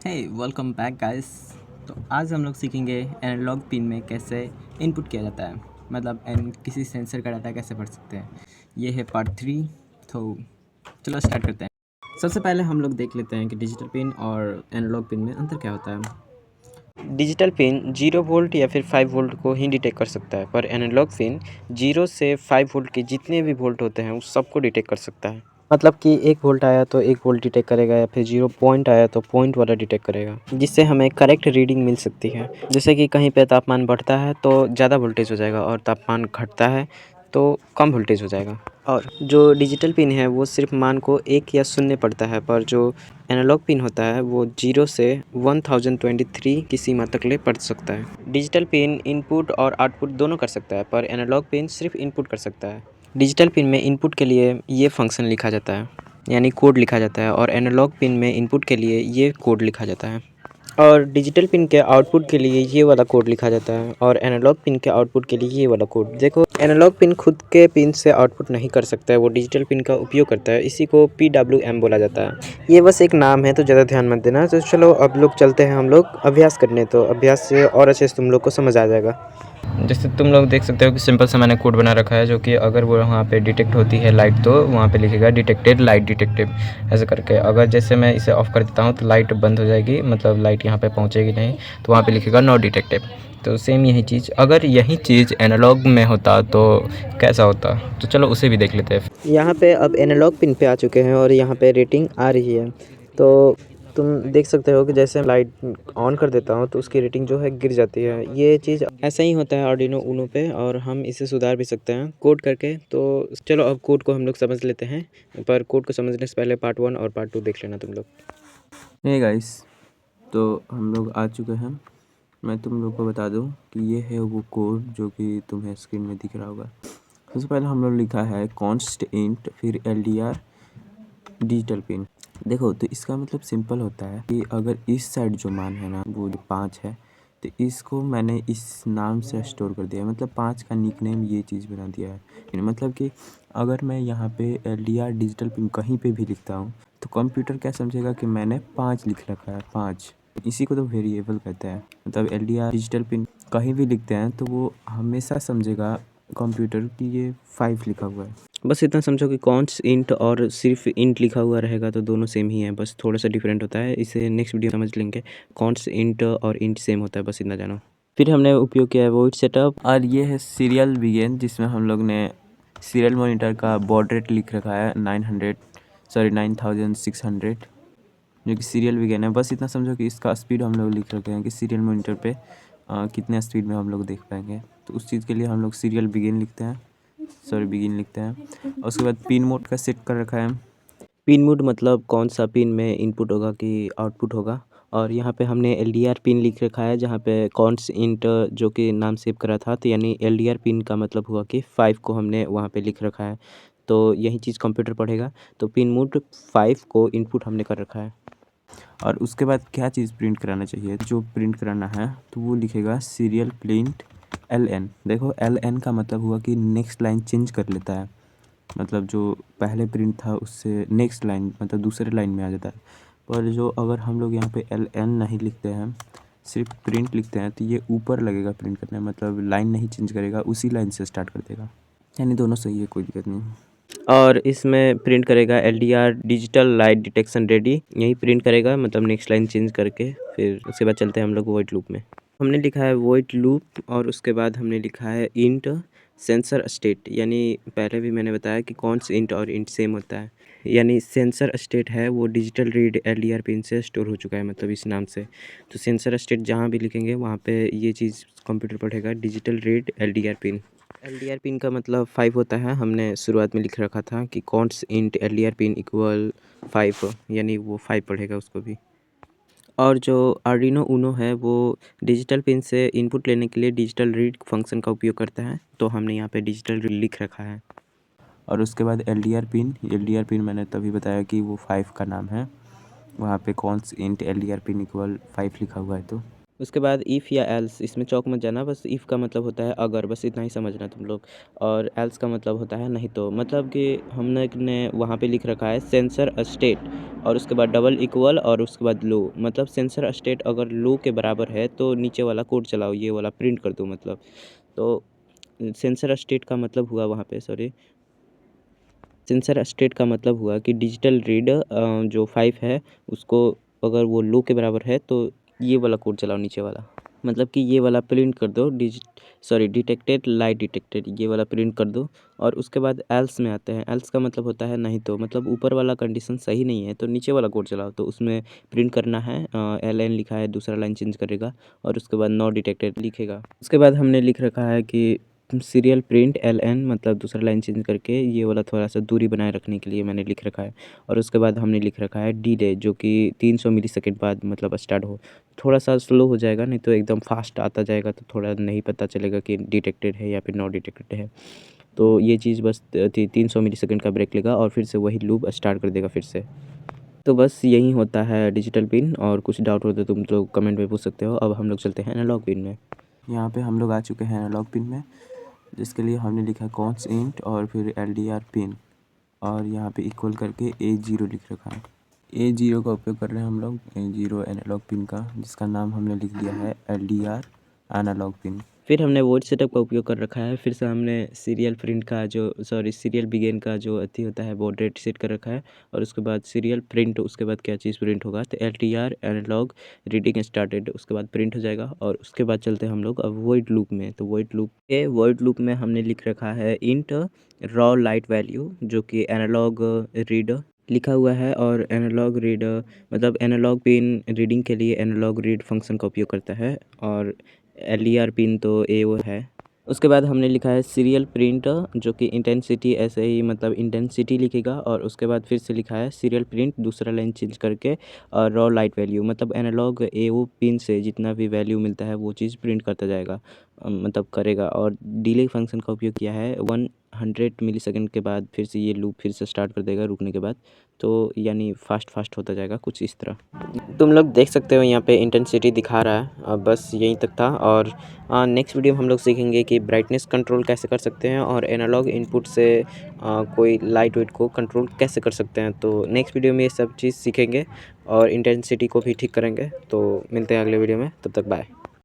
हे welcome back guys. तो आज हम लोग सीखेंगे एनालॉग पिन में कैसे इनपुट किया जाता है, मतलब किसी सेंसर का डाटा कैसे पढ़ सकते हैं। ये है पार्ट 3। तो चलो स्टार्ट करते हैं। सबसे पहले हम लोग देख लेते हैं कि डिजिटल पिन और एनालॉग पिन में अंतर क्या होता है। डिजिटल पिन 0 वोल्ट या फिर 5 वोल्ट को ही डिटेक्ट कर सकता है, पर एनालॉग पिन 0 से 5 वोल्ट के जितने भी वोल्ट होते हैं उस सबको डिटेक्ट कर सकता है। मतलब कि 1 वोल्ट आया तो 1 वोल्ट डिटेक्ट करेगा, या फिर 0 पॉइंट आया तो पॉइंट वाला डिटेक्ट करेगा, जिससे हमें करेक्ट रीडिंग मिल सकती है। जैसे कि कहीं पे तापमान बढ़ता है तो ज़्यादा वोल्टेज हो जाएगा, और तापमान घटता है तो कम वोल्टेज हो जाएगा। और जो डिजिटल पिन है वो सिर्फ मान को 1 या 0 पढ़ता है, पर जो एनालॉग पिन होता है वो 0 से 1023 की सीमा तक ले पढ़ सकता है। डिजिटल पिन इनपुट और आउटपुट दोनों कर सकता है, पर एनालॉग पिन सिर्फ इनपुट कर सकता है। डिजिटल पिन में इनपुट के लिए ये फंक्शन लिखा जाता है, यानी कोड लिखा जाता है, और एनालॉग पिन में इनपुट के लिए ये कोड लिखा जाता है। और डिजिटल पिन के आउटपुट के लिए ये वाला कोड लिखा जाता है, और एनालॉग पिन के आउटपुट के लिए ये वाला कोड। देखो, एनालॉग पिन खुद के पिन से आउटपुट नहीं कर सकता है, वो डिजिटल पिन का उपयोग करता है। इसी को PWM बोला जाता है। ये बस एक नाम है, तो ज़्यादा ध्यान मत देना। तो चलो अब लोग चलते हैं हम लोग अभ्यास करने, तो अभ्यास से और अच्छे से तुम लोग को समझ आ जाएगा। जैसे तुम लोग देख सकते हो कि सिंपल से मैंने कोड बना रखा है, जो कि अगर वो वहाँ पे डिटेक्ट होती है लाइट तो वहाँ पे लिखेगा डिटेक्टेड लाइट डिटेक्टिव, ऐसे करके। अगर जैसे मैं इसे ऑफ़ कर देता हूँ तो लाइट बंद हो जाएगी, मतलब लाइट यहाँ पे पहुँचेगी नहीं, तो वहाँ पे लिखेगा नॉट डिटेक्टिव। तो सेम यही चीज़ अगर यही चीज़ एनालॉग में होता तो कैसा होता, तो चलो उसे भी देख लेते हैं। यहाँ पे अब एनालॉग पिन पे आ चुके हैं, और यहाँ पे रेटिंग आ रही है। तो तुम देख सकते हो कि जैसे लाइट ऑन कर देता हूँ तो उसकी रेटिंग जो है गिर जाती है। ये चीज़ ऐसा ही होता है आर्डिनो ऊनो पे, और हम इसे सुधार भी सकते हैं कोड करके। तो चलो अब कोड को हम लोग समझ लेते हैं, पर कोड को समझने से पहले पार्ट 1 और पार्ट 2 देख लेना तुम लोग। हे गाइस, तो हम लोग आ चुके हैं। मैं तुम लोग को बता दूं कि ये है वो कोड जो कि तुम्हें स्क्रीन में दिख रहा होगा। सबसे पहले हम लोग लिखा है कॉन्स्ट इंट, फिर LDR डिजिटल पिन। देखो, तो इसका मतलब सिंपल होता है कि अगर इस साइड जो मान है ना वो 5 है, तो इसको मैंने इस नाम से स्टोर कर दिया है, मतलब 5 का निकनेम ये चीज़ बना दिया है। मतलब कि अगर मैं यहाँ पे LDR डिजिटल पिन कहीं पे भी लिखता हूँ तो कंप्यूटर क्या समझेगा कि मैंने 5 लिख रखा है, 5। इसी को तो वेरिएबल कहते हैं। मतलब LDR डिजिटल पिन कहीं भी लिखते हैं तो वो हमेशा समझेगा कंप्यूटर कि ये 5 लिखा हुआ है। बस इतना समझो कि कॉन्स इंट और सिर्फ इंट लिखा हुआ रहेगा तो दोनों सेम ही है, बस थोड़ा सा डिफरेंट होता है। इसे नेक्स्ट वीडियो समझ लेंगे। कॉन्स इंट और इंट सेम होता है, बस इतना जानो। फिर हमने उपयोग किया है वॉइड सेटअप। और ये है सीरियल बिगिन, जिसमें हम लोग ने सीरियल मॉनिटर का बॉड रेट लिख रखा है 9600, जो कि सीरियल बिगिन है। बस इतना समझो कि इसका स्पीड हम लोग लिख रखे हैं कि सीरियल मॉनिटर पे कितने स्पीड में हम लोग देख पाएंगे। तो उस चीज़ के लिए हम लोग सीरियल बिगिन लिखते हैं, बिगिन लिखते हैं। और उसके बाद पिन मोड का सेट कर रखा है। पिन मोड मतलब कौन सा पिन में इनपुट होगा कि आउटपुट होगा। और यहाँ पे हमने LDR पिन लिख रखा है, जहाँ पे कॉन्स इंट जो कि नाम सेव करा था, तो यानी LDR पिन का मतलब हुआ कि 5 को हमने वहाँ पे लिख रखा है। तो यही चीज़ कंप्यूटर पढ़ेगा। तो पिन मोड 5 को इनपुट हमने कर रखा है। और उसके बाद क्या चीज़ प्रिंट कराना चाहिए, जो प्रिंट कराना है तो वो लिखेगा सीरियल प्रिंट LN। देखो, LN का मतलब हुआ कि नेक्स्ट लाइन चेंज कर लेता है, मतलब जो पहले प्रिंट था उससे नेक्स्ट लाइन मतलब दूसरे लाइन में आ जाता है। पर जो अगर हम लोग यहाँ पे LN नहीं लिखते हैं, सिर्फ प्रिंट लिखते हैं, तो ये ऊपर लगेगा प्रिंट करने, मतलब लाइन नहीं चेंज करेगा, उसी लाइन से स्टार्ट कर देगा। यानी दोनों सही है, कोई दिक्कत नहीं। और इसमें प्रिंट करेगा LDR digital light detection ready, यही प्रिंट करेगा, मतलब नेक्स्ट लाइन चेंज करके। फिर उसके बाद चलते हैं हम लोग वॉइड लूप में। हमने लिखा है वॉइड लूप, और उसके बाद हमने लिखा है इंट सेंसर स्टेट। यानी पहले भी मैंने बताया कि कौन सा इंट और इंट सेम होता है। यानी सेंसर स्टेट है वो डिजिटल रीड LDR पिन से स्टोर हो चुका है, मतलब इस नाम से। तो सेंसर स्टेट जहाँ भी लिखेंगे वहाँ पे ये चीज़ कंप्यूटर पढ़ेगा, digital read LDR pin. LDR pin का मतलब 5 होता है। हमने शुरुआत में लिख रखा था कि cons int LDR pin equal 5, यानी वो 5 पढ़ेगा उसको भी। और जो आर्डिनो ऊनो है वो डिजिटल पिन से इनपुट लेने के लिए डिजिटल रीड फंक्शन का उपयोग करता है, तो हमने यहाँ पे डिजिटल रीड लिख रखा है। और उसके बाद LDR पिन मैंने तभी बताया कि वो 5 का नाम है, वहाँ पे cons int LDR pin equal 5 लिखा हुआ है। तो उसके बाद इफ़ या एल्स, इसमें चौक मत जाना, बस इफ़ का मतलब होता है अगर, बस इतना ही समझना तुम लोग, और एल्स का मतलब होता है नहीं तो। मतलब कि हमने ने वहाँ पे लिख रखा है सेंसर स्टेट, और उसके बाद डबल इक्वल, और उसके बाद लो। मतलब सेंसर स्टेट अगर लो के बराबर है तो नीचे वाला कोड चलाओ, ये वाला प्रिंट कर दो मतलब। तो सेंसर स्टेट का मतलब हुआ वहाँ पे, सॉरी, सेंसर स्टेट का मतलब हुआ कि डिजिटल रीड जो 5 है उसको अगर वो लो के बराबर है तो ये वाला कोड चलाओ, नीचे वाला। मतलब कि ये वाला प्रिंट कर दो, डिटेक्टेड लाइट डिटेक्टेड, ये वाला प्रिंट कर दो। और उसके बाद एल्स में आते हैं। एल्स का मतलब होता है नहीं तो। मतलब ऊपर वाला कंडीशन सही नहीं है तो नीचे वाला कोड चलाओ, तो उसमें प्रिंट करना है LN लिखा है, दूसरा लाइन चेंज करेगा और उसके बाद नॉट डिटेक्टेड लिखेगा। उसके बाद हमने लिख रखा है कि सीरियल प्रिंट LN, मतलब दूसरा लाइन चेंज करके ये वाला थोड़ा सा दूरी बनाए रखने के लिए मैंने लिख रखा है। और उसके बाद हमने लिख रखा है डिले, जो कि 300 मिलीसेकंड बाद मतलब स्टार्ट हो। थोड़ा सा स्लो हो जाएगा, नहीं तो एकदम फास्ट आता जाएगा तो थोड़ा नहीं पता चलेगा कि डिटेक्टेड है या फिर नॉट डिटेक्टेड है। तो ये चीज़ बस 300 मिलीसेकंड का ब्रेक लेगा और फिर से वही लूप स्टार्ट कर देगा फिर से। तो बस यही होता है डिजिटल पिन। और कुछ डाउट हो तो तुम लोग कमेंट में पूछ सकते हो। अब हम लोग चलते हैं एनालॉग पिन में। यहाँ पे हम लोग आ चुके हैं एनालॉग पिन में, जिसके लिए हमने लिखा कॉन्स इंट और फिर LDR पिन, और यहाँ पे इक्वल करके A0 लिख रखा है। A0 का उपयोग कर रहे हैं हम लोग, A0 एनालॉग पिन का, जिसका नाम हमने लिख दिया है LDR एनालॉग पिन। फिर हमने वॉइड सेटअप का उपयोग कर रखा है। फिर से हमने सीरियल प्रिंट का सीरियल बिगिन का जो अथी होता है बॉड रेट सेट कर रखा है। और उसके बाद सीरियल प्रिंट, उसके बाद क्या चीज़ प्रिंट होगा तो LTR एनालॉग रीडिंग स्टार्टेड, उसके बाद प्रिंट हो जाएगा। और उसके बाद चलते हैं हम लोग अब वॉइड लूप में। तो वॉइड लूप में हमने लिख रखा है इंट रॉ लाइट वैल्यू, जो कि एनालॉग रीड लिखा हुआ है। और एनालॉग रीड मतलब एनालॉग पिन रीडिंग के लिए एनालॉग रीड फंक्शन का उपयोग करता है। और LDR पिन तो AO है। उसके बाद हमने लिखा है सीरियल प्रिंट, जो कि इंटेंसिटी ऐसे ही मतलब इंटेंसिटी लिखेगा। और उसके बाद फिर से लिखा है सीरियल प्रिंट, दूसरा लाइन चेंज करके और रॉ लाइट वैल्यू, मतलब एनालॉग AO पिन से जितना भी वैल्यू मिलता है वो चीज़ प्रिंट करता जाएगा, मतलब करेगा। और डिले फंक्शन का उपयोग किया है 100 मिलीसेकंड के बाद फिर से ये लूप फिर से स्टार्ट कर देगा रुकने के बाद। तो यानी फास्ट होता जाएगा कुछ इस तरह। तुम लोग देख सकते हो यहाँ पे इंटेंसिटी दिखा रहा है। बस यहीं तक था। और नेक्स्ट वीडियो में हम लोग सीखेंगे कि ब्राइटनेस कंट्रोल कैसे कर सकते हैं और एनालॉग इनपुट से कोई लाइट वेट को कंट्रोल कैसे कर सकते हैं। तो नेक्स्ट वीडियो में ये सब चीज़ सीखेंगे और इंटेंसिटी को भी ठीक करेंगे। तो मिलते हैं अगले वीडियो में, तब तक बाय।